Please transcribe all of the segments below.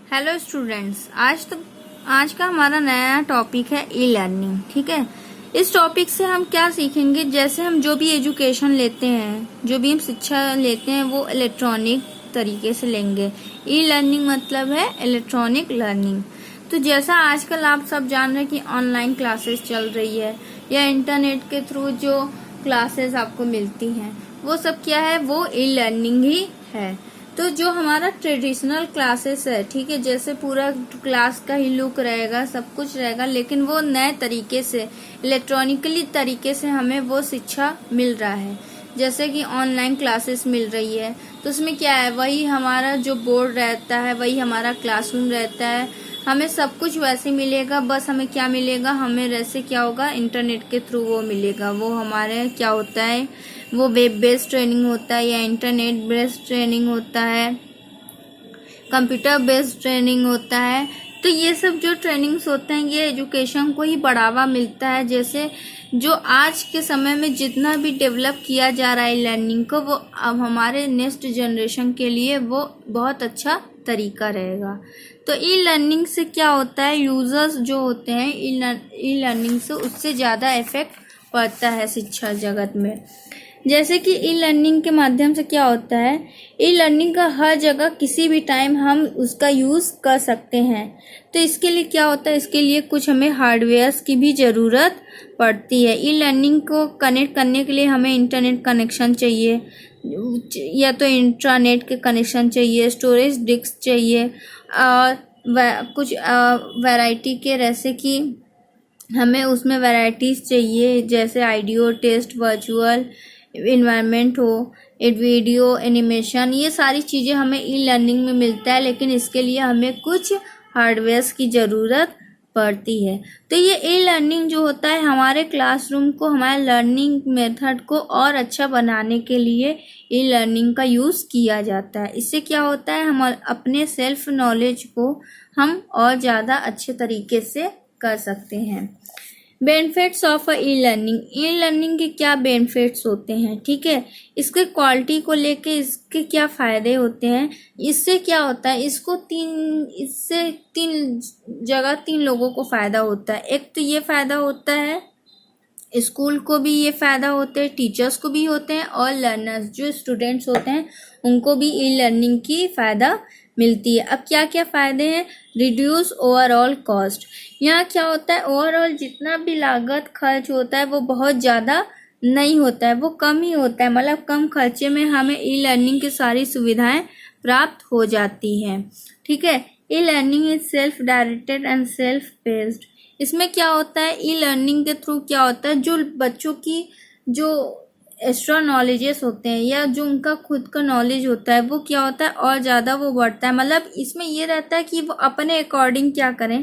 Hello students, आज का हमारा नया टॉपिक है ई लर्निंग। ठीक है, इस टॉपिक से हम क्या सीखेंगे। जैसे हम जो भी एजुकेशन लेते हैं, जो भी हम शिक्षा लेते हैं, वो इलेक्ट्रॉनिक तरीके से लेंगे। ई लर्निंग मतलब है इलेक्ट्रॉनिक लर्निंग। तो जैसा आजकल आप सब जान रहे हैं कि ऑनलाइन क्लासेस चल रही है या इंटरनेट के थ्रू जो क्लासेस आपको मिलती हैं, वो सब क्या है, वो ई लर्निंग ही है। तो जो हमारा ट्रेडिशनल क्लासेस है, ठीक है, जैसे पूरा क्लास का ही लुक रहेगा, सब कुछ रहेगा, लेकिन वो नए तरीके से इलेक्ट्रॉनिकली तरीके से हमें वो शिक्षा मिल रहा है। जैसे कि ऑनलाइन क्लासेस मिल रही है, तो उसमें क्या है, वही हमारा जो बोर्ड रहता है, वही हमारा क्लासरूम रहता है, हमें सब कुछ वैसे मिलेगा। बस हमें क्या मिलेगा, हमें वैसे क्या होगा, इंटरनेट के थ्रू वो मिलेगा। वो हमारे क्या होता है, वो वेब बेस्ड ट्रेनिंग होता है या इंटरनेट बेस्ड ट्रेनिंग होता है, कंप्यूटर बेस्ड ट्रेनिंग होता है। तो ये सब जो ट्रेनिंग्स होते हैं, ये एजुकेशन को ही बढ़ावा मिलता है। जैसे जो आज के समय में जितना भी डेवलप किया जा रहा है लर्निंग को, वो अब हमारे नेक्स्ट जनरेशन के लिए वो बहुत अच्छा तरीका रहेगा। तो ई लर्निंग से क्या होता है, यूजर्स जो होते हैं ई लर्निंग से, उससे ज़्यादा इफेक्ट पड़ता है शिक्षा जगत में। जैसे कि ई लर्निंग के माध्यम से क्या होता है, ई लर्निंग का हर जगह किसी भी टाइम हम उसका यूज़ कर सकते हैं। तो इसके लिए क्या होता है, इसके लिए कुछ हमें हार्डवेयर्स की भी ज़रूरत पड़ती है। ई लर्निंग को कनेक्ट करने के लिए हमें इंटरनेट कनेक्शन चाहिए, या तो इंट्रानेट के कनेक्शन चाहिए, स्टोरेज डिस्क चाहिए, और कुछ वैरायटी के, जैसे कि हमें उसमें वैरायटीज़ चाहिए, जैसे आइडियो, टेस्ट, वर्चुअल इन्वायरमेंट हो, वीडियो, एनिमेशन, ये सारी चीज़ें हमें ई लर्निंग में मिलता है। लेकिन इसके लिए हमें कुछ हार्डवेयर्स की ज़रूरत पड़ती है। तो ये ई लर्निंग जो होता है, हमारे क्लासरूम को, हमारे लर्निंग मेथड को और अच्छा बनाने के लिए ई लर्निंग का यूज़ किया जाता है। इससे क्या होता है, हम अपने सेल्फ नॉलेज को हम और ज़्यादा अच्छे तरीके से कर सकते हैं। Benefits of e learning, e learning के क्या बेनिफिट्स होते हैं, ठीक है, इसके क्वालिटी को लेके इसके क्या फ़ायदे होते हैं। इससे क्या होता है, इससे तीन लोगों को फ़ायदा होता है। एक तो ये फ़ायदा होता है, स्कूल को भी ये फ़ायदा होते हैं, टीचर्स को भी होते हैं, और लर्नर्स जो स्टूडेंट्स होते हैं उनको भी ई लर्निंग की फ़ायदा मिलती है। अब क्या क्या फ़ायदे हैं, रिड्यूस ओवरऑल कॉस्ट। यहाँ क्या होता है, ओवरऑल जितना भी लागत खर्च होता है वो बहुत ज़्यादा नहीं होता है, वो कम ही होता है। मतलब कम खर्चे में हमें ई लर्निंग की सारी सुविधाएं प्राप्त हो जाती हैं। ठीक है, e learning is self directed and self paced. इसमें क्या होता है, ई लर्निंग के थ्रू क्या होता है, जो बच्चों की जो एक्स्ट्रा नॉलेजेस होते हैं या जो उनका खुद का नॉलेज होता है, वो क्या होता है और ज़्यादा वो बढ़ता है। मतलब इसमें ये रहता है कि वो अपने अकॉर्डिंग क्या करें,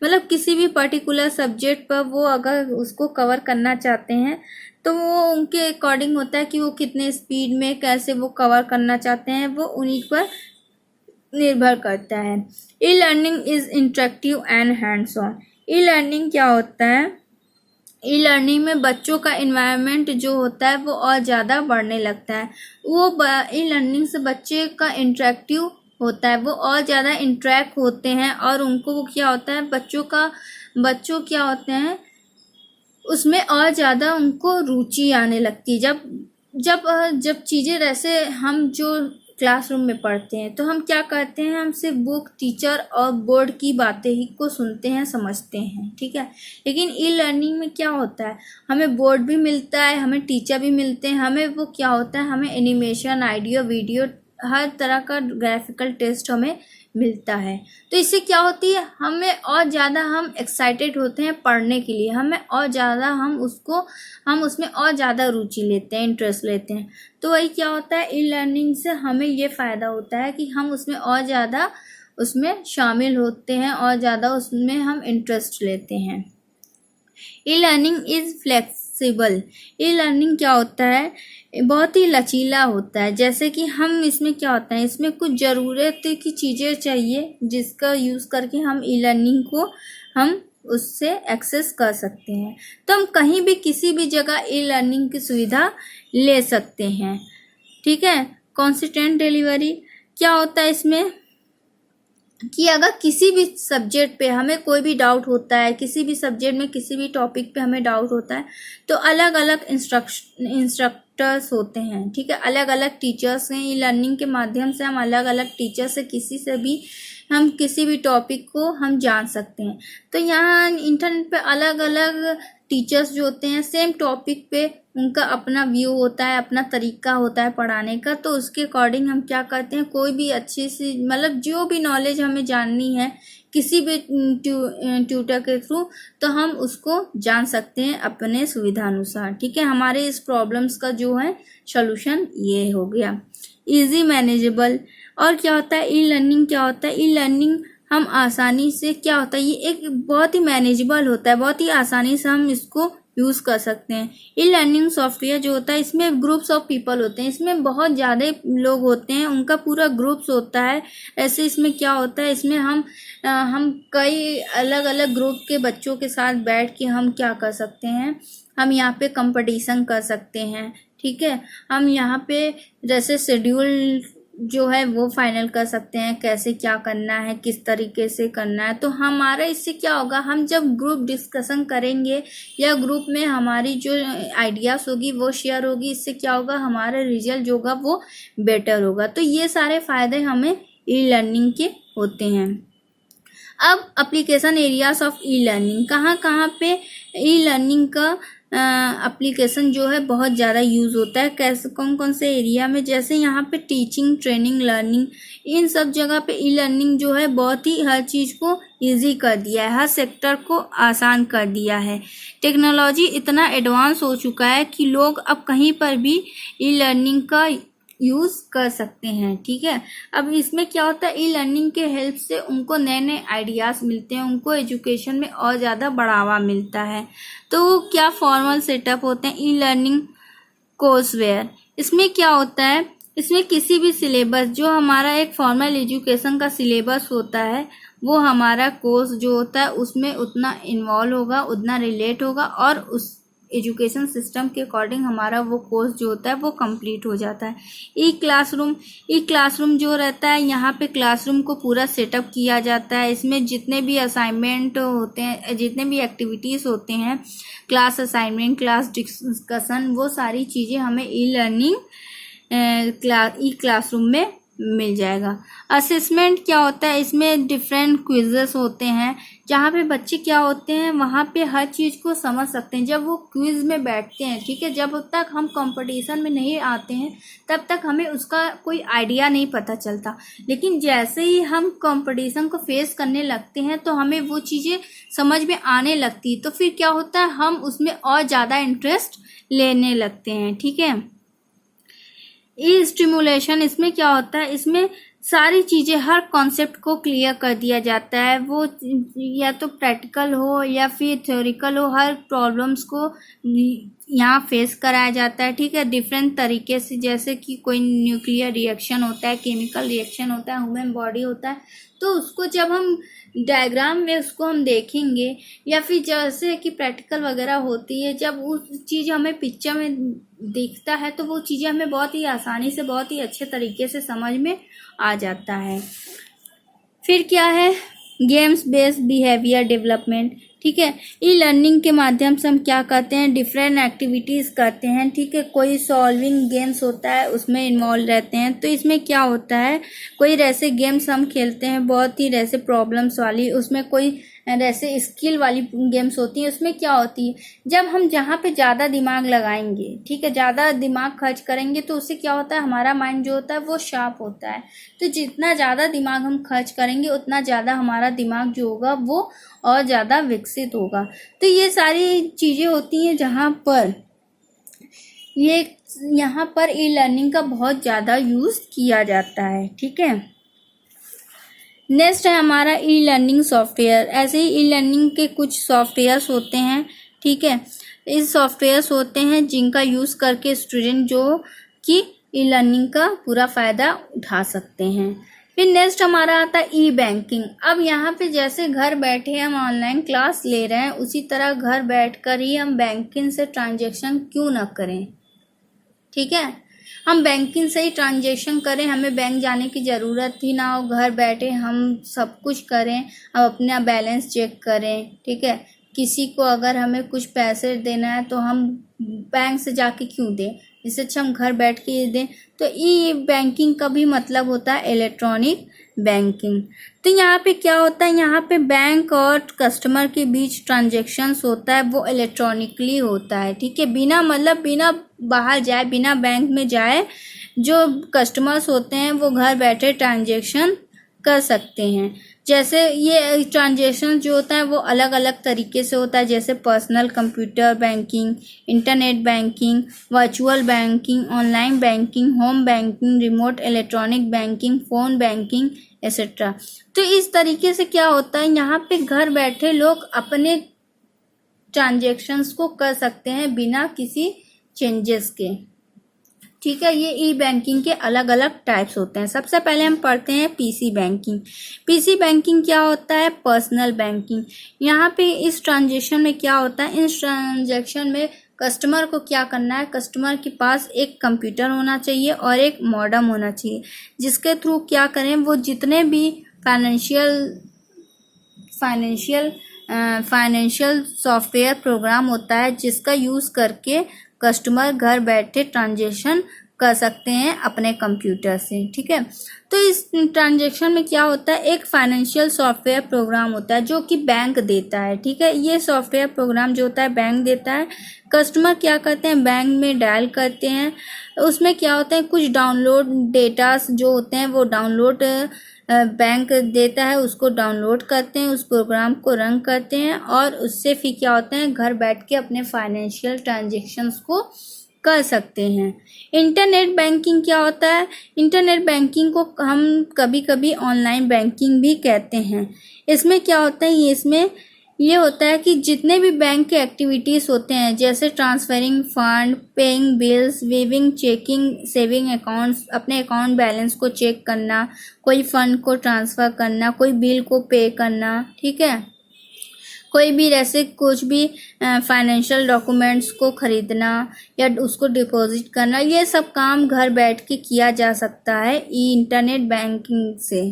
मतलब किसी भी पर्टिकुलर सब्जेक्ट पर वो अगर उसको कवर करना चाहते हैं, तो वो उनके अकॉर्डिंग होता है कि वो कितने स्पीड में कैसे वो कवर करना चाहते हैं, वो उन्हीं पर निर्भर करता है। E learning is interactive and hands on. E learning क्या होता है, ई लर्निंग में बच्चों का इन्वायरमेंट जो होता है वो और ज़्यादा बढ़ने लगता है। वो ई लर्निंग से बच्चे का इंटरेक्टिव होता है, वो और ज़्यादा इंटरेक्ट होते हैं, और उनको वो क्या होता है, बच्चों क्या होते हैं, उसमें और ज़्यादा उनको रुचि आने लगती है। जब चीज़ें, जैसे हम जो क्लासरूम में पढ़ते हैं, तो हम क्या करते हैं, हम सिर्फ बुक, टीचर और बोर्ड की बातें ही को सुनते हैं, समझते हैं। ठीक है, लेकिन ई लर्निंग में क्या होता है, हमें बोर्ड भी मिलता है, हमें टीचर भी मिलते हैं, हमें वो क्या होता है, हमें एनिमेशन, आइडियो, वीडियो, हर तरह का ग्राफिकल टेस्ट हमें मिलता है। तो इससे क्या होती है, हमें और ज़्यादा हम एक्साइटेड होते हैं पढ़ने के लिए, हमें और ज़्यादा हम उसमें और ज़्यादा रुचि लेते हैं, इंटरेस्ट लेते हैं। तो वही क्या होता है, ई लर्निंग से हमें ये फ़ायदा होता है कि हम उसमें और ज़्यादा उसमें शामिल होते हैं और ज़्यादा उसमें हम इंटरेस्ट लेते हैं। E learning is flexible. E learning क्या होता है, बहुत ही लचीला होता है। जैसे कि हम इसमें क्या होता है, इसमें कुछ ज़रूरत की चीज़ें चाहिए जिसका यूज़ करके हम ई लर्निंग को हम उससे एक्सेस कर सकते हैं। तो हम कहीं भी किसी भी जगह ई लर्निंग की सुविधा ले सकते हैं। ठीक है, कंसिस्टेंट डिलीवरी क्या होता है, इसमें कि अगर किसी भी सब्जेक्ट पे हमें कोई भी डाउट होता है, किसी भी सब्जेक्ट में किसी भी टॉपिक पे हमें डाउट होता है, तो अलग अलग इंस्ट्रक्टर्स होते हैं, ठीक है, अलग अलग टीचर्स हैं। ई लर्निंग के माध्यम से हम अलग अलग टीचर से किसी से भी हम किसी भी टॉपिक को हम जान सकते हैं। तो यहाँ इंटरनेट पे अलग अलग टीचर्स जो होते हैं, सेम टॉपिक पे उनका अपना व्यू होता है, अपना तरीका होता है पढ़ाने का। तो उसके अकॉर्डिंग हम क्या करते हैं, कोई भी अच्छी सी मतलब जो भी नॉलेज हमें जाननी है किसी भी ट्यूटर के थ्रू, तो हम उसको जान सकते हैं अपने सुविधा अनुसार, ठीक है। हमारे इस प्रॉब्लम्स का जो है सॉल्यूशन ये हो गया। Easy manageable. और क्या होता है ई लर्निंग, क्या होता है ई लर्निंग, हम आसानी से क्या होता है, ये एक बहुत ही मैनेजेबल होता है, बहुत ही आसानी से हम इसको यूज़ कर सकते हैं। ई लर्निंग सॉफ्टवेयर जो होता है इसमें ग्रुप्स ऑफ पीपल होते हैं, इसमें बहुत ज़्यादा लोग होते हैं, उनका पूरा ग्रुप्स होता है। ऐसे इसमें क्या होता है, इसमें हम कई अलग अलग ग्रुप के बच्चों के साथ बैठ के हम क्या कर सकते हैं, हम यहाँ पे कंपटीशन कर सकते हैं, ठीक है। हम यहाँ पे जैसे शेड्यूल जो है वो फाइनल कर सकते हैं, कैसे क्या करना है, किस तरीके से करना है। तो हमारा इससे क्या होगा, हम जब ग्रुप डिस्कशन करेंगे या ग्रुप में हमारी जो आइडियाज़ होगी वो शेयर होगी, इससे क्या होगा, हमारा रिजल्ट जो होगा वो बेटर होगा। तो ये सारे फ़ायदे हमें ई लर्निंग के होते हैं। अब application areas of e learning, कहाँ कहाँ पे ई लर्निंग का एप्लीकेशन जो है बहुत ज़्यादा यूज़ होता है, कैसे कौन कौन से एरिया में, जैसे यहाँ पे टीचिंग, ट्रेनिंग, लर्निंग, इन सब जगह पे ई लर्निंग जो है बहुत ही हर चीज़ को इजी कर दिया है, हर सेक्टर को आसान कर दिया है। टेक्नोलॉजी इतना एडवांस हो चुका है कि लोग अब कहीं पर भी ई लर्निंग का यूज़ कर सकते हैं, ठीक है। अब इसमें क्या होता है, ई लर्निंग के हेल्प से उनको नए नए आइडियाज़ मिलते हैं, उनको एजुकेशन में और ज़्यादा बढ़ावा मिलता है। तो क्या फॉर्मल सेटअप होते हैं ई लर्निंग कोर्सवेयर, इसमें क्या होता है, इसमें किसी भी सिलेबस, जो हमारा एक फॉर्मल एजुकेशन का सिलेबस होता है, वो हमारा कोर्स जो होता है उसमें उतना इन्वॉल्व होगा, उतना रिलेट होगा, और उस एजुकेशन सिस्टम के अकॉर्डिंग हमारा वो कोर्स जो होता है वो कंप्लीट हो जाता है। ई क्लासरूम जो रहता है, यहाँ पे क्लासरूम को पूरा सेटअप किया जाता है, इसमें जितने भी असाइनमेंट होते हैं, जितने भी एक्टिविटीज़ होते हैं, क्लास असाइनमेंट, क्लास डिस्कशन, वो सारी चीज़ें हमें ई लर्निंग ई क्लासरूम में मिल जाएगा। असेसमेंट क्या होता है, इसमें डिफरेंट क्विज़ेस होते हैं, जहाँ पे बच्चे क्या होते हैं वहाँ पे हर चीज़ को समझ सकते हैं जब वो क्विज़ में बैठते हैं, ठीक है। जब तक हम कंपटीशन में नहीं आते हैं तब तक हमें उसका कोई आइडिया नहीं पता चलता, लेकिन जैसे ही हम कंपटीशन को फेस करने लगते हैं तो हमें वो चीज़ें समझ में आने लगती, तो फिर क्या होता है, हम उसमें और ज़्यादा इंटरेस्ट लेने लगते हैं, ठीक है। ई स्टिमुलेशन, इसमें क्या होता है, इसमें सारी चीज़ें, हर कॉन्सेप्ट को क्लियर कर दिया जाता है, वो या तो प्रैक्टिकल हो या फिर थ्योरिकल हो, हर प्रॉब्लम्स को यहाँ फेस कराया जाता है, ठीक है। डिफरेंट तरीके से, जैसे कि कोई न्यूक्लियर रिएक्शन होता है, केमिकल रिएक्शन होता है, ह्यूमन बॉडी होता है, तो उसको जब हम डायग्राम में उसको हम देखेंगे, या फिर जैसे कि प्रैक्टिकल वगैरह होती है, जब वो चीज़ हमें पिक्चर में दिखता है तो वो चीज़ें हमें बहुत ही आसानी से, बहुत ही अच्छे तरीके से समझ में आ जाता है। फिर क्या है, गेम्स बेस्ड बिहेवियर डेवलपमेंट, ठीक है। ई लर्निंग के माध्यम से हम क्या करते हैं, डिफरेंट एक्टिविटीज़ करते हैं, ठीक है। कोई सॉल्विंग गेम्स होता है उसमें इन्वॉल्व रहते हैं, तो इसमें क्या होता है, कोई ऐसे गेम्स हम खेलते हैं बहुत ही ऐसे प्रॉब्लम्स वाली, उसमें कोई ऐसे स्किल वाली गेम्स होती हैं, उसमें क्या होती है, जब हम जहाँ पे ज़्यादा दिमाग लगाएंगे, ठीक है, ज़्यादा दिमाग खर्च करेंगे, तो उससे क्या होता है, हमारा माइंड जो होता है वो शार्प होता है। तो जितना ज़्यादा दिमाग हम खर्च करेंगे उतना ज़्यादा हमारा दिमाग जो होगा वो और ज़्यादा विकसित होगा। तो ये सारी चीज़ें होती हैं जहाँ पर यहाँ पर ई लर्निंग का बहुत ज़्यादा यूज़ किया जाता है, ठीक है। नेक्स्ट है हमारा ई लर्निंग सॉफ्टवेयर। ऐसे ही ई लर्निंग के कुछ सॉफ्टवेयर्स होते हैं, ठीक है। इस सॉफ्टवेयर्स होते हैं जिनका यूज़ करके स्टूडेंट जो कि ई लर्निंग का पूरा फ़ायदा उठा सकते हैं। फिर नेक्स्ट हमारा आता है ई बैंकिंग। अब यहाँ पे जैसे घर बैठे हम ऑनलाइन क्लास ले रहे हैं, उसी तरह घर बैठकर ही हम बैंकिंग से ट्रांजैक्शन क्यों ना करें, ठीक है। हम बैंकिंग से ही ट्रांजेक्शन करें, हमें बैंक जाने की ज़रूरत ही ना हो, घर बैठे हम सब कुछ करें, हम अपना बैलेंस चेक करें, ठीक है। किसी को अगर हमें कुछ पैसे देना है तो हम बैंक से जाके क्यों दें, इससे अच्छा हम घर बैठ के दें। तो ई बैंकिंग का भी मतलब होता है इलेक्ट्रॉनिक बैंकिंग। तो यहाँ पे क्या होता है, यहाँ पे बैंक और कस्टमर के बीच ट्रांजेक्शन्स होता है वो इलेक्ट्रॉनिकली होता है, ठीक है। बिना बिना बाहर जाए, बिना बैंक में जाए जो कस्टमर्स होते हैं वो घर बैठे ट्रांजेक्शन कर सकते हैं। जैसे ये ट्रांजेक्शन जो होता है वो अलग अलग तरीके से होता है, जैसे personal computer banking, internet banking, virtual banking, online banking, home banking, remote electronic banking, phone banking etcetera. तो इस तरीके से क्या होता है, यहाँ पे घर बैठे लोग अपने ट्रांजेक्शन्स को कर सकते हैं बिना किसी चेंजेस के, ठीक है। ये ई बैंकिंग के अलग अलग टाइप्स होते हैं। सबसे पहले हम पढ़ते हैं पीसी बैंकिंग। पीसी बैंकिंग क्या होता है, पर्सनल बैंकिंग। यहाँ पे इस ट्रांजेक्शन में क्या होता है, इस ट्रांजेक्शन में कस्टमर को क्या करना है, कस्टमर के पास एक कंप्यूटर होना चाहिए और एक मॉडेम होना चाहिए, जिसके थ्रू क्या करें, वो जितने भी फाइनेंशियल सॉफ्टवेयर प्रोग्राम होता है जिसका यूज़ करके कस्टमर घर बैठे ट्रांजेक्शन कर सकते हैं अपने कंप्यूटर से, ठीक है। तो इस ट्रांजेक्शन में क्या होता है, एक फाइनेंशियल सॉफ्टवेयर प्रोग्राम होता है जो कि बैंक देता है, ठीक है। ये सॉफ्टवेयर प्रोग्राम जो होता है बैंक देता है, कस्टमर क्या करते हैं, बैंक में डायल करते हैं। उसमें क्या होता है, कुछ डाउनलोड डेटास जो होते हैं वो डाउनलोड बैंक देता है, उसको डाउनलोड करते हैं, उस प्रोग्राम को रन करते हैं और उससे फिर क्या होता है, घर बैठ के अपने फाइनेंशियल ट्रांजेक्शन्स को कर सकते हैं। इंटरनेट बैंकिंग क्या होता है, इंटरनेट बैंकिंग को हम कभी कभी ऑनलाइन बैंकिंग भी कहते हैं। इसमें क्या होता है, इसमें ये होता है कि जितने भी बैंक के एक्टिविटीज़ होते हैं, जैसे transferring fund, paying bills, weaving, checking, saving accounts, अपने अकाउंट बैलेंस को चेक करना, कोई फंड को ट्रांसफ़र करना, कोई बिल को पे करना, ठीक है, कोई भी ऐसे कुछ भी फाइनेंशियल डॉक्यूमेंट्स को ख़रीदना या उसको डिपॉजिट करना, ये सब काम घर बैठ के किया जा सकता है इंटरनेट बैंकिंग से।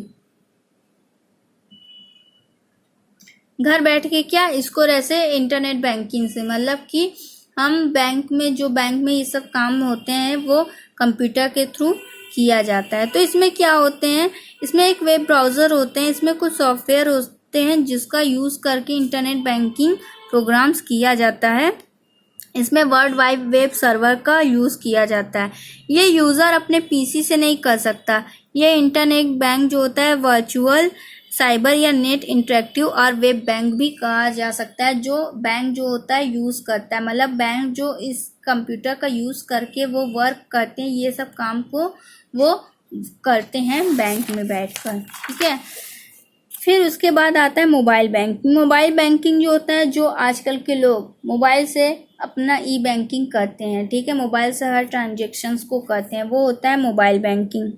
घर बैठ के क्या, इसको ऐसे इंटरनेट बैंकिंग से मतलब कि हम बैंक में ये सब काम होते हैं वो कंप्यूटर के थ्रू किया जाता है। तो इसमें क्या होते हैं, इसमें एक वेब ब्राउज़र होते हैं, इसमें कुछ सॉफ्टवेयर होते हैं जिसका यूज़ करके इंटरनेट बैंकिंग प्रोग्राम्स किया जाता है। इसमें वर्ल्ड वाइड वेब सर्वर का यूज़ किया जाता है। ये यूज़र अपने पीसी से नहीं कर सकता। ये इंटरनेट बैंक जो होता है वर्चुअल, साइबर या नेट इंटरेक्टिव और वेब बैंक भी कहा जा सकता है, जो बैंक जो होता है यूज़ करता है, मतलब बैंक जो इस कंप्यूटर का यूज़ करके वो वर्क करते हैं, ये सब काम को वो करते हैं बैंक में बैठकर, ठीक है। फिर उसके बाद आता है मोबाइल बैंकिंग। मोबाइल बैंकिंग जो होता है, जो आजकल के लोग मोबाइल से अपना ई बैंकिंग करते हैं, ठीक है, मोबाइल से हर ट्रांजेक्शन्स को करते हैं, वो होता है मोबाइल बैंकिंग।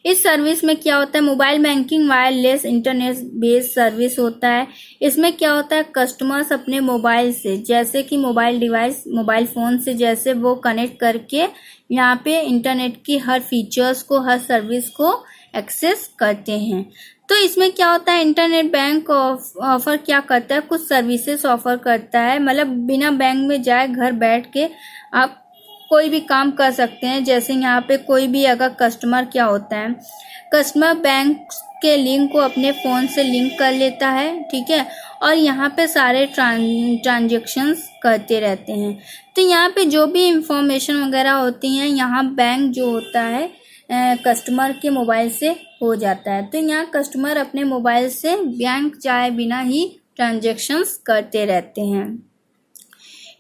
इस सर्विस में क्या होता है, mobile banking wireless internet based service होता है। इसमें क्या होता है, कस्टमर्स अपने मोबाइल से, जैसे कि मोबाइल डिवाइस, मोबाइल फ़ोन से जैसे वो कनेक्ट करके यहाँ पे इंटरनेट की हर फीचर्स को, हर सर्विस को एक्सेस करते हैं। तो इसमें क्या होता है, इंटरनेट बैंक ऑफर क्या करता है, कुछ सर्विसेज ऑफर करता है, मतलब बिना बैंक में जाए घर बैठ के आप कोई भी काम कर सकते हैं। जैसे यहाँ पे कोई भी अगर कस्टमर क्या होता है, कस्टमर बैंक के लिंक को अपने फ़ोन से लिंक कर लेता है, ठीक है, और यहाँ पे सारे ट्रांजेक्शन्स करते रहते हैं। तो यहाँ पे जो भी इंफॉर्मेशन वगैरह होती हैं, यहाँ बैंक जो होता है कस्टमर के मोबाइल से हो जाता है। तो यहाँ कस्टमर अपने मोबाइल से बैंक जाए बिना ही ट्रांजेक्शन्स करते रहते हैं।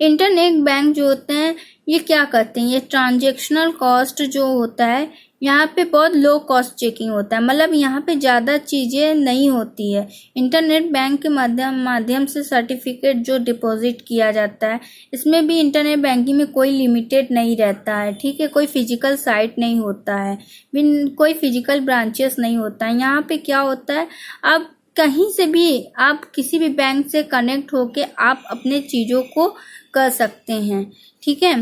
इंटरनेट बैंक जो होते हैं ये क्या करते हैं, ये ट्रांजेक्शनल कॉस्ट जो होता है यहाँ पे बहुत लो कॉस्ट चेकिंग होता है, मतलब यहाँ पे ज़्यादा चीज़ें नहीं होती है। इंटरनेट बैंक के माध्यम से सर्टिफिकेट जो डिपॉजिट किया जाता है, इसमें भी इंटरनेट बैंकिंग में कोई लिमिटेड नहीं रहता है, ठीक है, कोई फिजिकल साइट नहीं होता है, कोई फिजिकल ब्रांचेस नहीं होता है। यहाँ पे क्या होता है, आप कहीं से भी, आप किसी भी बैंक से कनेक्ट होके आप अपने चीज़ों को कर सकते हैं, ठीक है।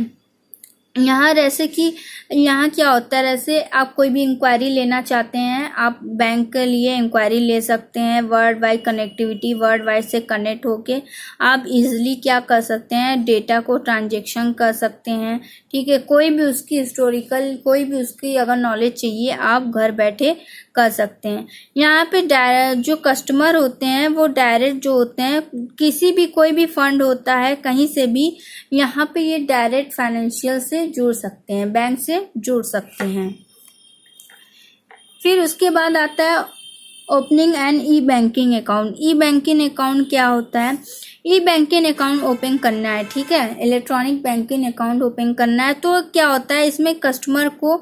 यहाँ जैसे कि यहाँ क्या होता है, जैसे आप कोई भी इंक्वायरी लेना चाहते हैं, आप बैंक के लिए इंक्वायरी ले सकते हैं। World wide connectivity, world wide से कनेक्ट होके आप इजीली क्या कर सकते हैं, डेटा को ट्रांजेक्शन कर सकते हैं। ठीक है, कोई भी उसकी हिस्टोरिकल, कोई भी उसकी अगर नॉलेज चाहिए आप घर बैठे कर सकते हैं। यहाँ पे डायरेक्ट जो कस्टमर होते हैं वो डायरेक्ट जो होते हैं, किसी भी कोई भी फंड होता है कहीं से भी, यहाँ पे ये डायरेक्ट फाइनेंशियल से जुड़ सकते हैं, बैंक से जुड़ सकते हैं। फिर उसके बाद आता है opening and E banking account. E banking account क्या होता है, ई बैंकिंग अकाउंट ओपन करना है, ठीक है, इलेक्ट्रॉनिक बैंकिंग अकाउंट ओपन करना है। तो क्या होता है, इसमें कस्टमर को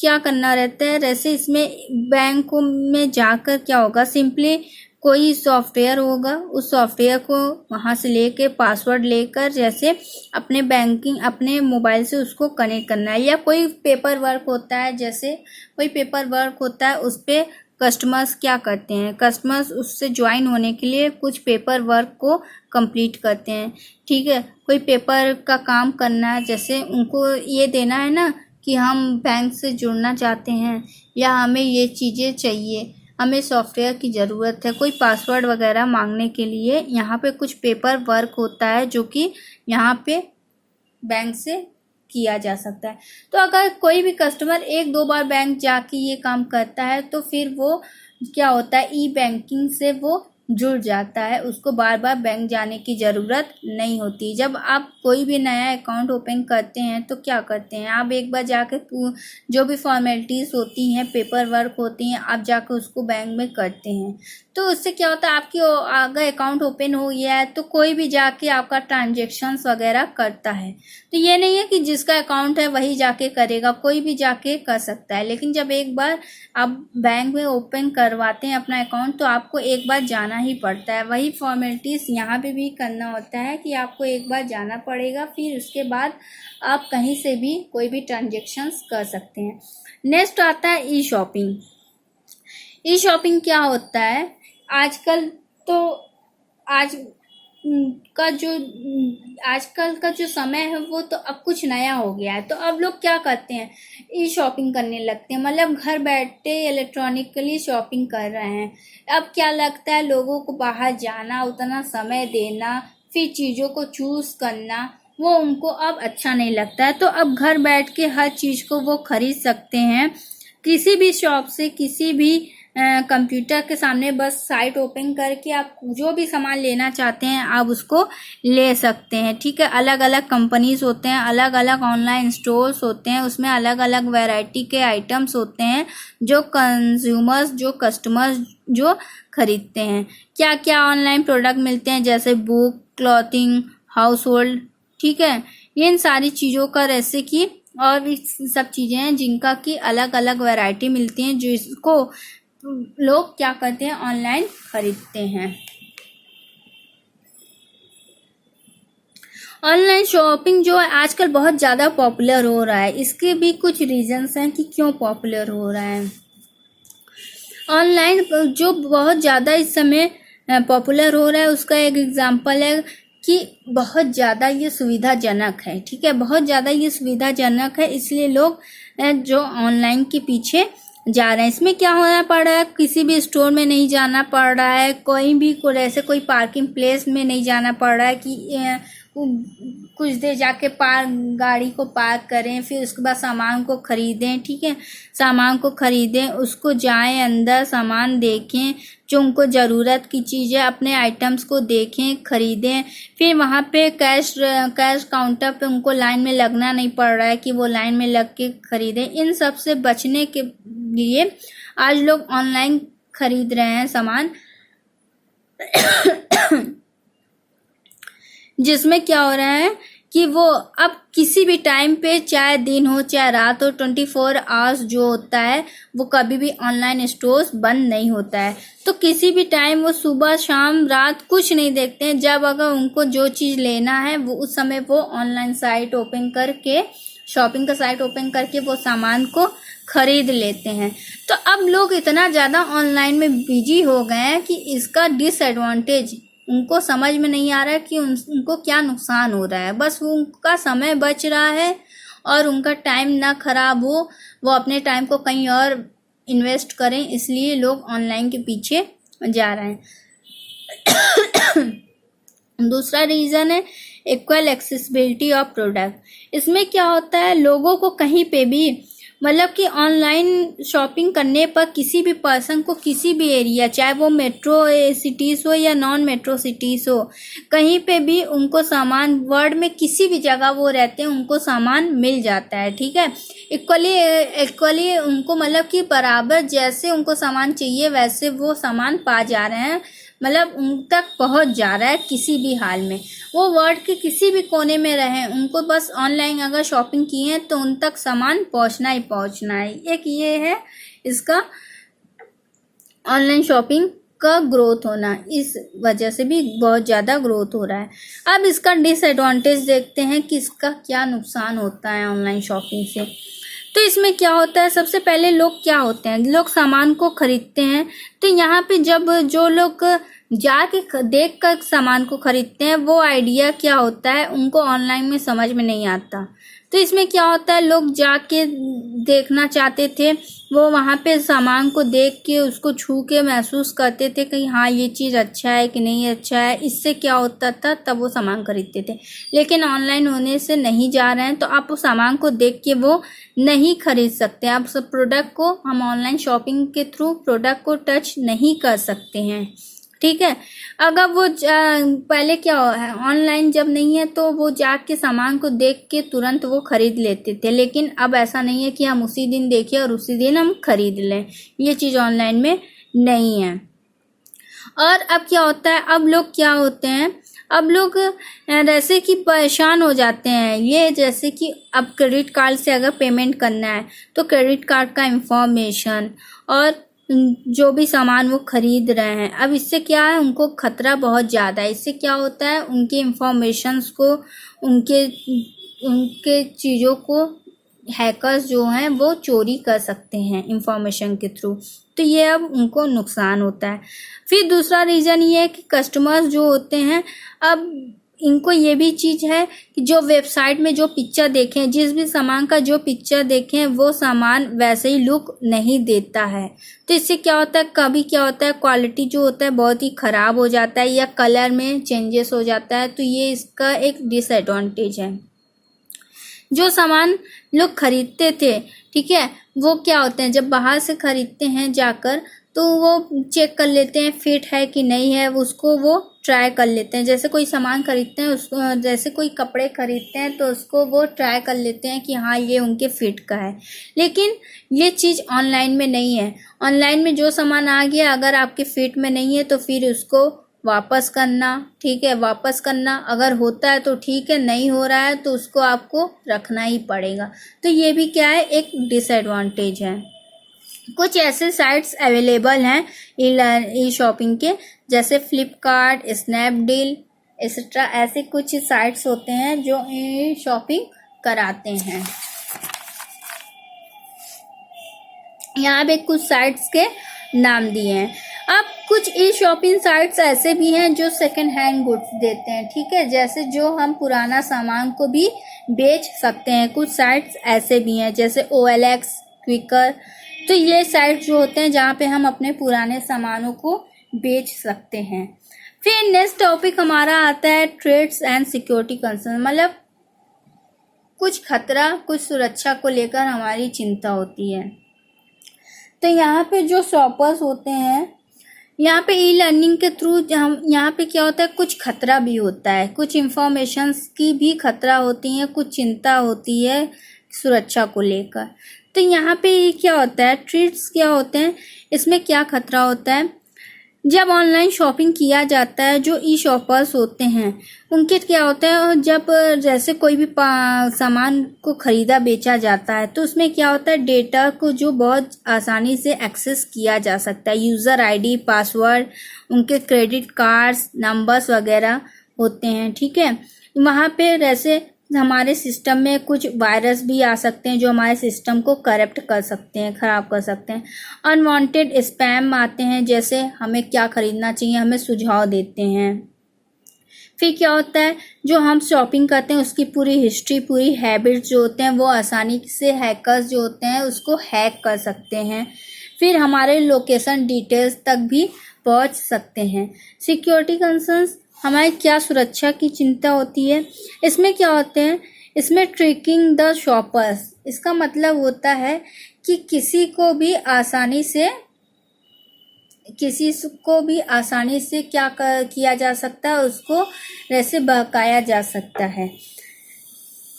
क्या करना रहता है, जैसे इसमें बैंक में जाकर क्या होगा, सिंपली कोई सॉफ्टवेयर होगा, उस सॉफ्टवेयर को वहाँ से लेके पासवर्ड लेकर जैसे अपने बैंकिंग, अपने मोबाइल से उसको कनेक्ट करना है। या कोई पेपर वर्क होता है, जैसे कोई पेपर वर्क होता है, उस पर कस्टमर्स क्या करते हैं, कस्टमर्स उससे ज्वाइन होने के लिए कुछ पेपर वर्क को कंप्लीट करते हैं। ठीक है, कोई पेपर का काम करना है, जैसे उनको ये देना है ना कि हम बैंक से जुड़ना चाहते हैं या हमें ये चीज़ें चाहिए, हमें सॉफ्टवेयर की ज़रूरत है, कोई पासवर्ड वगैरह मांगने के लिए यहाँ पे कुछ पेपर वर्क होता है जो कि यहाँ पे बैंक से किया जा सकता है। तो अगर कोई भी कस्टमर एक दो बार बैंक जाके ये काम करता है तो फिर वो क्या होता है, ई बैंकिंग से वो जुड़ जाता है, उसको बार बार बैंक जाने की ज़रूरत नहीं होती। जब आप कोई भी नया अकाउंट ओपन करते हैं तो क्या करते हैं, आप एक बार जाके जो भी फॉर्मेलिटीज़ होती हैं, पेपर वर्क होती हैं, आप जाकर उसको बैंक में करते हैं। तो उससे क्या होता है, आपकी अगर अकाउंट ओपन हो गया है तो कोई भी जाके आपका ट्रांजेक्शन्स वगैरह करता है। तो ये नहीं है कि जिसका अकाउंट है वही जाके करेगा, कोई भी जाके कर सकता है। लेकिन जब एक बार आप बैंक में ओपन करवाते हैं अपना अकाउंट तो आपको एक बार जाना ही पड़ता है। वही फॉर्मेलिटीज़ यहाँ पे भी करना होता है कि आपको एक बार जाना पड़ेगा, फिर उसके बाद आप कहीं से भी कोई भी ट्रांजेक्शन्स कर सकते हैं। नेक्स्ट आता है ई शॉपिंग। ई शॉपिंग क्या होता है, आजकल तो आजकल का जो समय है वो तो अब कुछ नया हो गया है। तो अब लोग क्या करते हैं, ई शॉपिंग करने लगते हैं, मतलब घर बैठे इलेक्ट्रॉनिकली शॉपिंग कर रहे हैं। अब क्या लगता है, लोगों को बाहर जाना, उतना समय देना, फिर चीज़ों को चूज़ करना, वो उनको अब अच्छा नहीं लगता है। तो अब घर बैठ के हर चीज़ को वो खरीद सकते हैं, किसी भी शॉप से, किसी भी कंप्यूटर के सामने बस साइट ओपन करके आप जो भी सामान लेना चाहते हैं आप उसको ले सकते हैं। ठीक है, अलग अलग कंपनीज होते हैं, अलग अलग ऑनलाइन स्टोर्स होते हैं, उसमें अलग अलग वैरायटी के आइटम्स होते हैं जो कंज्यूमर्स, जो कस्टमर्स जो खरीदते हैं। क्या क्या ऑनलाइन प्रोडक्ट मिलते हैं, जैसे बुक, क्लॉथिंग, हाउस होल्ड, ठीक है, ये इन सारी चीज़ों का जैसे कि और भी सब चीज़ें हैं जिनका की अलग अलग वैरायटी मिलती हैं, जिसको लोग क्या करते हैं, ऑनलाइन खरीदते हैं। ऑनलाइन शॉपिंग जो है आजकल बहुत ज़्यादा पॉपुलर हो रहा है, इसके भी कुछ रीजंस हैं कि क्यों पॉपुलर हो रहा है। ऑनलाइन जो बहुत ज़्यादा इस समय पॉपुलर हो रहा है उसका एक एग्जांपल है कि बहुत ज़्यादा ये सुविधाजनक है। ठीक है, बहुत ज़्यादा ये सुविधाजनक है, इसलिए लोग जो ऑनलाइन के पीछे जा रहे हैं। इसमें क्या होना पड़ रहा है, किसी भी स्टोर में नहीं जाना पड़ रहा है, कोई भी ऐसे कोई पार्किंग प्लेस में नहीं जाना पड़ रहा है कि कुछ देर जाके गाड़ी को पार्क करें, फिर उसके बाद सामान को खरीदें। ठीक है, सामान को खरीदें, उसको जाएं अंदर, सामान देखें, जो उनको ज़रूरत की चीज़ें, अपने आइटम्स को देखें, खरीदें, फिर वहाँ पे कैश काउंटर पे उनको लाइन में लगना नहीं पड़ रहा है कि वो लाइन में लग के खरीदें। इन सब से बचने के लिए आज लोग ऑनलाइन खरीद रहे हैं सामान जिसमें क्या हो रहा है कि वो अब किसी भी टाइम पे, चाहे दिन हो चाहे रात हो, 24 आवर्स जो होता है वो कभी भी ऑनलाइन स्टोर्स बंद नहीं होता है। तो किसी भी टाइम वो सुबह शाम रात कुछ नहीं देखते हैं, जब अगर उनको जो चीज़ लेना है वो उस समय वो ऑनलाइन साइट ओपन करके, शॉपिंग का साइट ओपन करके वो सामान को खरीद लेते हैं। तो अब लोग इतना ज़्यादा ऑनलाइन में बिजी हो गए हैं कि इसका डिसएडवांटेज उनको समझ में नहीं आ रहा है कि उनको क्या नुकसान हो रहा है। बस वो उनका समय बच रहा है और उनका टाइम ना खराब हो, वो अपने टाइम को कहीं और इन्वेस्ट करें, इसलिए लोग ऑनलाइन के पीछे जा रहे हैं। दूसरा रीज़न है इक्वल एक्सेसिबिलिटी ऑफ प्रोडक्ट। इसमें क्या होता है, लोगों को कहीं पे भी मतलब कि ऑनलाइन शॉपिंग करने पर किसी भी पर्सन को किसी भी एरिया, चाहे वो मेट्रो सिटीज़ हो या नॉन मेट्रो सिटीज़ हो, कहीं पे भी उनको सामान, वर्ल्ड में किसी भी जगह वो रहते हैं उनको सामान मिल जाता है। ठीक है, इक्वली उनको मतलब कि बराबर जैसे उनको सामान चाहिए वैसे वो सामान पा जा रहे हैं, मतलब उन तक पहुंच जा रहा है किसी भी हाल में। वो वर्ल्ड के किसी भी कोने में रहें, उनको बस ऑनलाइन अगर शॉपिंग की है तो उन तक सामान पहुंचना ही पहुंचना है। एक ये है इसका ऑनलाइन शॉपिंग का ग्रोथ होना, इस वजह से भी बहुत ज़्यादा ग्रोथ हो रहा है। अब इसका डिसएडवांटेज देखते हैं कि इसका क्या नुकसान होता है ऑनलाइन शॉपिंग से। तो इसमें क्या होता है, सबसे पहले लोग क्या होते हैं, लोग सामान को खरीदते हैं, तो यहाँ पे जब जो लोग जाके देख कर सामान को खरीदते हैं वो आइडिया क्या होता है उनको ऑनलाइन में समझ में नहीं आता। तो इसमें क्या होता है, लोग जाके देखना चाहते थे, वो वहाँ पे सामान को देख के उसको छू के महसूस करते थे कि हाँ ये चीज़ अच्छा है कि नहीं अच्छा है, इससे क्या होता था तब वो सामान खरीदते थे। लेकिन ऑनलाइन होने से नहीं जा रहे हैं तो आप उस सामान को देख के वो नहीं खरीद सकते। आप सब प्रोडक्ट को हम ऑनलाइन शॉपिंग के थ्रू प्रोडक्ट को टच नहीं कर सकते हैं। ठीक है, अगर वो पहले क्या है, ऑनलाइन जब नहीं है तो वो जाके सामान को देख के तुरंत वो खरीद लेते थे, लेकिन अब ऐसा नहीं है कि हम उसी दिन देखें और उसी दिन हम खरीद लें, ये चीज़ ऑनलाइन में नहीं है। और अब क्या होता है, अब लोग क्या होते हैं, अब लोग जैसे कि परेशान हो जाते हैं, ये जैसे कि अब क्रेडिट कार्ड से अगर पेमेंट करना है तो क्रेडिट कार्ड का इंफॉर्मेशन और जो भी सामान वो खरीद रहे हैं, अब इससे क्या है, उनको खतरा बहुत ज़्यादा है। इससे क्या होता है, उनके इंफॉर्मेशंस को, उनके चीज़ों को हैकर्स जो हैं वो चोरी कर सकते हैं इंफॉर्मेशन के थ्रू, तो ये अब उनको नुकसान होता है। फिर दूसरा रीज़न ये है कि कस्टमर्स जो होते हैं, अब इनको ये भी चीज़ है कि जो वेबसाइट में जो पिक्चर देखें, जिस भी सामान का जो पिक्चर देखें वो सामान वैसे ही लुक नहीं देता है। तो इससे क्या होता है, कभी क्या होता है क्वालिटी जो होता है बहुत ही ख़राब हो जाता है या कलर में चेंजेस हो जाता है, तो ये इसका एक डिसएडवांटेज है। जो सामान लोग खरीदते थे, ठीक है, वो क्या होते हैं, जब बाहर से खरीदते हैं जाकर तो वो चेक कर लेते हैं फिट है कि नहीं है, उसको वो ट्राई कर लेते हैं। जैसे कोई सामान खरीदते हैं उसको, जैसे कोई कपड़े खरीदते हैं तो उसको वो ट्राई कर लेते हैं कि हाँ ये उनके फिट का है। लेकिन ये चीज़ ऑनलाइन में नहीं है। ऑनलाइन में जो सामान आ गया अगर आपके फिट में नहीं है तो फिर उसको वापस करना, ठीक है, वापस करना, अगर होता है तो ठीक है, नहीं हो रहा है तो उसको आपको रखना ही पड़ेगा। तो ये भी क्या है, एक डिसएडवांटेज है। कुछ ऐसे साइट्स अवेलेबल हैं ई शॉपिंग के, जैसे फ्लिपकार्ट, स्नैपडील एक्सेट्रा, ऐसे कुछ साइट्स होते हैं जो ई शॉपिंग कराते हैं। यहाँ पे कुछ साइट्स के नाम दिए हैं। अब कुछ ई शॉपिंग साइट्स ऐसे भी हैं जो सेकंड हैंड गुड्स देते हैं, ठीक है, जैसे जो हम पुराना सामान को भी बेच सकते हैं। कुछ साइट्स ऐसे भी हैं जैसे OLX, क्विकर, तो ये साइट जो होते हैं जहाँ पे हम अपने पुराने सामानों को बेच सकते हैं। फिर नेक्स्ट टॉपिक हमारा आता है थ्रेट्स एंड सिक्योरिटी कंसर्न, मतलब कुछ खतरा, कुछ सुरक्षा को लेकर हमारी चिंता होती है। तो यहाँ पे जो शॉपर्स होते हैं, यहाँ पे ई लर्निंग के थ्रू हम यहाँ पे क्या होता है, कुछ खतरा भी होता है, कुछ इंफॉर्मेशंस की भी खतरा होती है, कुछ चिंता होती है सुरक्षा को लेकर। तो यहाँ पे क्या होता है, ट्रीट्स क्या होते हैं, इसमें क्या खतरा होता है, जब ऑनलाइन शॉपिंग किया जाता है जो ई शॉपर्स होते हैं उनके क्या होता है, जब जैसे कोई भी सामान को ख़रीदा बेचा जाता है तो उसमें क्या होता है, डेटा को जो बहुत आसानी से एक्सेस किया जा सकता है, यूज़र ID, पासवर्ड, उनके क्रेडिट कार्ड्स, नंबर्स वगैरह होते हैं, ठीक है। वहाँ पे जैसे हमारे सिस्टम में कुछ वायरस भी आ सकते हैं जो हमारे सिस्टम को करप्ट कर सकते हैं, ख़राब कर सकते हैं। अनवांटेड स्पैम आते हैं, जैसे हमें क्या ख़रीदना चाहिए हमें सुझाव देते हैं। फिर क्या होता है, जो हम शॉपिंग करते हैं उसकी पूरी हिस्ट्री, पूरी हैबिट्स जो होते हैं वो आसानी से हैकर्स जो होते हैं उसको हैक कर सकते हैं। फिर हमारे लोकेशन डिटेल्स तक भी पहुंच सकते हैं। सिक्योरिटी कंसर्न्स, हमारी क्या सुरक्षा की चिंता होती है। इसमें क्या होते हैं, इसमें ट्रैकिंग द शॉपर्स, इसका मतलब होता है कि किसी को भी आसानी से किया जा सकता है, उसको वैसे बहकाया जा सकता है।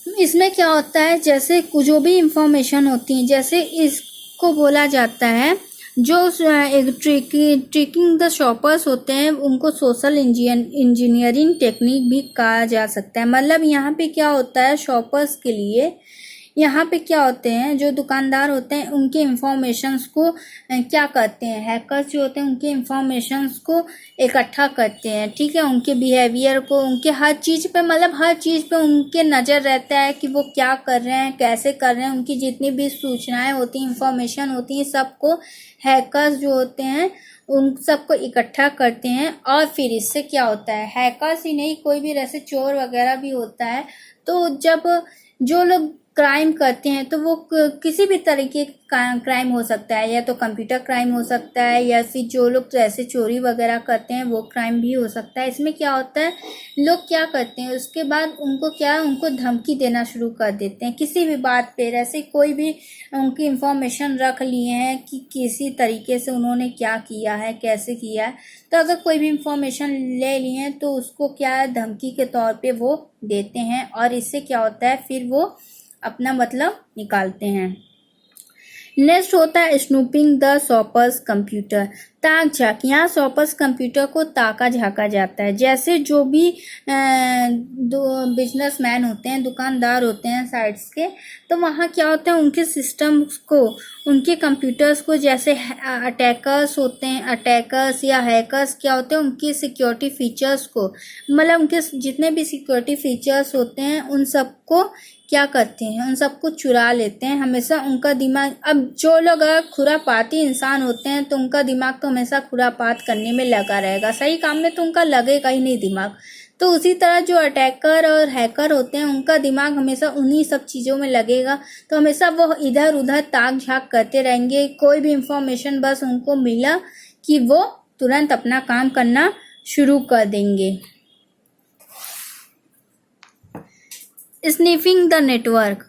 इसमें क्या होता है, जैसे जो भी इंफॉर्मेशन होती है, जैसे इसको बोला जाता है, जो एक ट्रिकिंग द शॉपर्स होते हैं उनको सोशल इंजीनियरिंग टेक्निक भी कहा जा सकता है। मतलब यहाँ पे क्या होता है, शॉपर्स के लिए यहाँ पे क्या होते हैं, जो दुकानदार होते हैं उनके इंफॉर्मेशंस को क्या करते हैं, हैकर्स जो होते हैं उनके इंफॉर्मेशंस को इकट्ठा करते हैं, ठीक है। उनके बिहेवियर को, उनके हर चीज़ पे, मतलब हर चीज़ पे उनके नज़र रहता है कि वो क्या कर रहे हैं, कैसे कर रहे हैं। उनकी जितनी भी सूचनाएं होती हैं, इंफॉर्मेशन होती हैं, सबको हैकर्स जो होते हैं उन सबको इकट्ठा करते हैं। और फिर इससे क्या होता है, हैकर्स ही नहीं, कोई भी ऐसे चोर वगैरह भी होता है, तो जब जो लोग क्राइम करते हैं तो वो किसी भी तरीके का क्राइम हो सकता है, या तो कंप्यूटर क्राइम हो सकता है, या फिर जो लोग ऐसे चोरी वगैरह करते हैं वो क्राइम भी हो सकता है। इसमें क्या होता है, लोग क्या करते हैं, उसके बाद उनको धमकी देना शुरू कर देते हैं किसी भी बात पे। ऐसे कोई भी उनकी इंफॉर्मेशन रख लिए हैं कि किसी तरीके से उन्होंने क्या किया है, कैसे किया है, तो अगर कोई भी इंफॉर्मेशन ले लिए हैं तो उसको क्या है, धमकी के तौर पे वो देते हैं। और इससे क्या होता है, फिर वो अपना मतलब निकालते हैं। नेक्स्ट होता है स्नूपिंग द शॉपर्स कंप्यूटर, ताक झाक। यहाँ शॉपर्स कंप्यूटर को ताका झाका जाता है। जैसे जो भी बिजनेसमैन होते हैं, दुकानदार होते हैं साइट्स के, तो वहाँ क्या होता है, उनके सिस्टम्स को, उनके कंप्यूटर्स को, जैसे अटैकर्स होते हैं, अटैकर्स या हैकर्स क्या होते हैं, उनकी सिक्योरिटी फीचर्स को, मतलब उनके जितने भी सिक्योरिटी फीचर्स होते हैं उन सबको क्या करते हैं, उन सबको चुरा लेते हैं। हमेशा उनका दिमाग, अब जो लोग अगर खुरापाती इंसान होते हैं तो उनका दिमाग तो हमेशा खुरापात करने में लगा रहेगा, सही काम में तो उनका लगेगा ही नहीं दिमाग। तो उसी तरह जो अटैकर और हैकर होते हैं उनका दिमाग हमेशा उन्हीं सब चीज़ों में लगेगा, तो हमेशा वो इधर उधर ताक झाक करते रहेंगे। कोई भी इंफॉर्मेशन बस उनको मिला कि वो तुरंत अपना काम करना शुरू कर देंगे। स्निफिंग द नेटवर्क,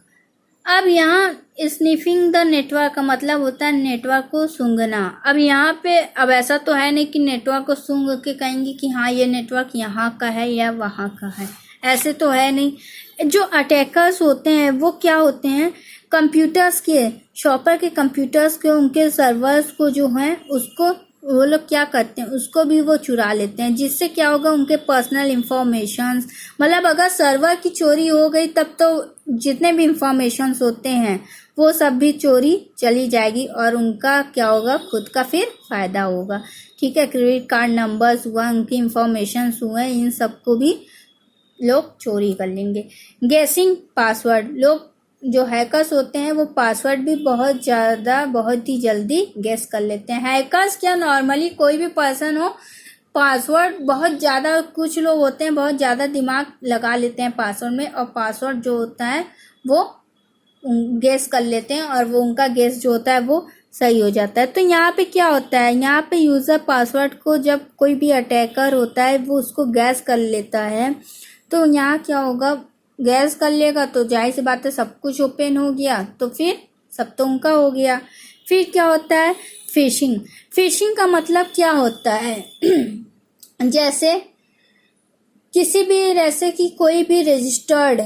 अब यहाँ स्निफिंग द नेटवर्क का मतलब होता है नेटवर्क को सूंघना। अब यहाँ पे, अब ऐसा तो है नहीं कि नेटवर्क को सूंघ के कहेंगे कि हाँ ये नेटवर्क यहाँ का है या वहाँ का है, ऐसे तो है नहीं। जो अटैकर्स होते हैं वो क्या होते हैं, कंप्यूटर्स के, शॉपर के कंप्यूटर्स के, उनके सर्वर्स को जो हैं उसको वो लोग क्या करते हैं, उसको भी वो चुरा लेते हैं। जिससे क्या होगा, उनके पर्सनल इंफॉर्मेशंस, मतलब अगर सर्वर की चोरी हो गई तब तो जितने भी इंफॉर्मेशंस होते हैं वो सब भी चोरी चली जाएगी, और उनका क्या होगा, खुद का फिर फायदा होगा, ठीक है। क्रेडिट कार्ड नंबर्स हुआ, उनकी इंफॉर्मेशंस हुए, इन सबको भी लोग चोरी कर लेंगे। गेसिंग पासवर्ड, लोग जो हैकर्स होते हैं वो पासवर्ड भी बहुत ही जल्दी गेस कर लेते हैं। हैकर्स क्या, नॉर्मली कोई भी पर्सन हो, पासवर्ड बहुत ज़्यादा, कुछ लोग होते हैं बहुत ज़्यादा दिमाग लगा लेते हैं पासवर्ड में, और पासवर्ड जो होता है वो गेस कर लेते हैं, और वो उनका गेस जो होता है वो सही हो जाता है। तो यहाँ पे क्या होता है, यहाँ पे यूज़र पासवर्ड को जब कोई भी अटैकर होता है वो उसको गैस कर लेता है, तो यहाँ क्या होगा, गैस कर लेगा तो जाहिर सी बात है सब कुछ ओपन हो गया, तो फिर सब तो उनका हो गया। फिर क्या होता है, फिशिंग। फिशिंग का मतलब क्या होता है जैसे किसी भी, जैसे कि कोई भी रजिस्टर्ड,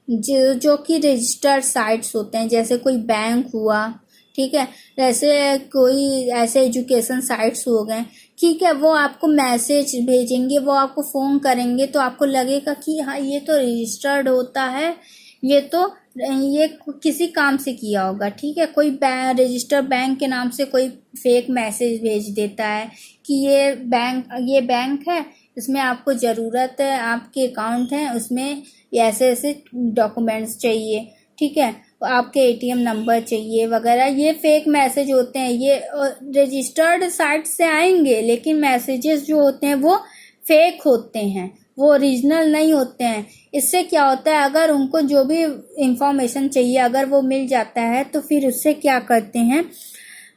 जो कि रजिस्टर्ड साइट्स होते हैं, जैसे कोई बैंक हुआ, ठीक है, जैसे कोई ऐसे एजुकेशन साइट्स हो गए, ठीक है, वो आपको मैसेज भेजेंगे, वो आपको फ़ोन करेंगे, तो आपको लगेगा कि हाँ ये तो रजिस्टर्ड होता है, ये किसी काम से किया होगा, ठीक है। कोई रजिस्टर्ड बैंक के नाम से कोई फेक मैसेज भेज देता है कि ये बैंक है, इसमें आपको ज़रूरत है, आपके अकाउंट है, उसमें ऐसे ऐसे डॉक्यूमेंट्स चाहिए, ठीक है, आपके एटीएम नंबर चाहिए वगैरह। ये फेक मैसेज होते हैं, ये रजिस्टर्ड साइट से आएंगे, लेकिन मैसेजेस जो होते हैं वो फेक होते हैं, वो ओरिजिनल नहीं होते हैं। इससे क्या होता है, अगर उनको जो भी इंफॉर्मेशन चाहिए अगर वो मिल जाता है तो फिर उससे क्या करते हैं,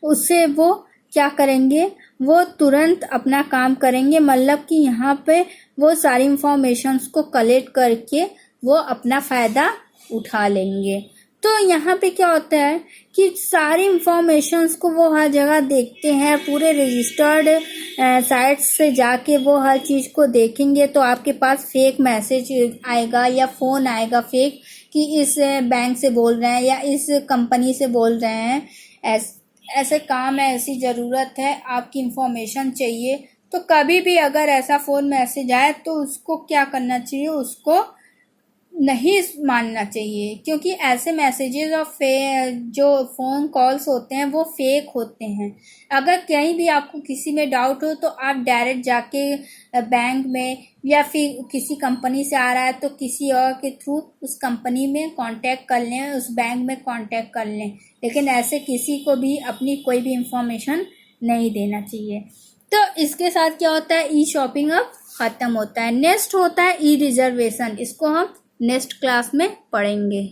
उससे वो क्या करेंगे, वो तुरंत अपना काम करेंगे। मतलब कि यहाँ पे वो सारी इंफॉर्मेशंस को कलेक्ट करके वो अपना फ़ायदा उठा लेंगे। तो यहाँ पे क्या होता है कि सारी इंफॉर्मेशंस को वो हर जगह देखते हैं, पूरे रजिस्टर्ड साइट्स से जाके वो हर चीज़ को देखेंगे। तो आपके पास फेक मैसेज आएगा या फ़ोन आएगा फेक कि इस बैंक से बोल रहे हैं या इस कंपनी से बोल रहे हैं, ऐसे काम है, ऐसी ज़रूरत है, आपकी इंफॉर्मेशन चाहिए। तो कभी भी अगर ऐसा फ़ोन मैसेज आए तो उसको क्या करना चाहिए, उसको नहीं मानना चाहिए, क्योंकि ऐसे मैसेजेस और जो फ़ोन कॉल्स होते हैं वो फेक होते हैं। अगर कहीं भी आपको किसी में डाउट हो तो आप डायरेक्ट जाके बैंक में, या फिर किसी कंपनी से आ रहा है तो किसी और के थ्रू उस कंपनी में कांटेक्ट कर लें, उस बैंक में कांटेक्ट कर लें। लेकिन ऐसे किसी को भी अपनी कोई भी इंफॉर्मेशन नहीं देना चाहिए। तो इसके साथ क्या होता है, ई शॉपिंग अब ख़त्म होता है। नेक्स्ट होता है ई रिजर्वेशन, इसको हम नेक्स्ट क्लास में पढ़ेंगे।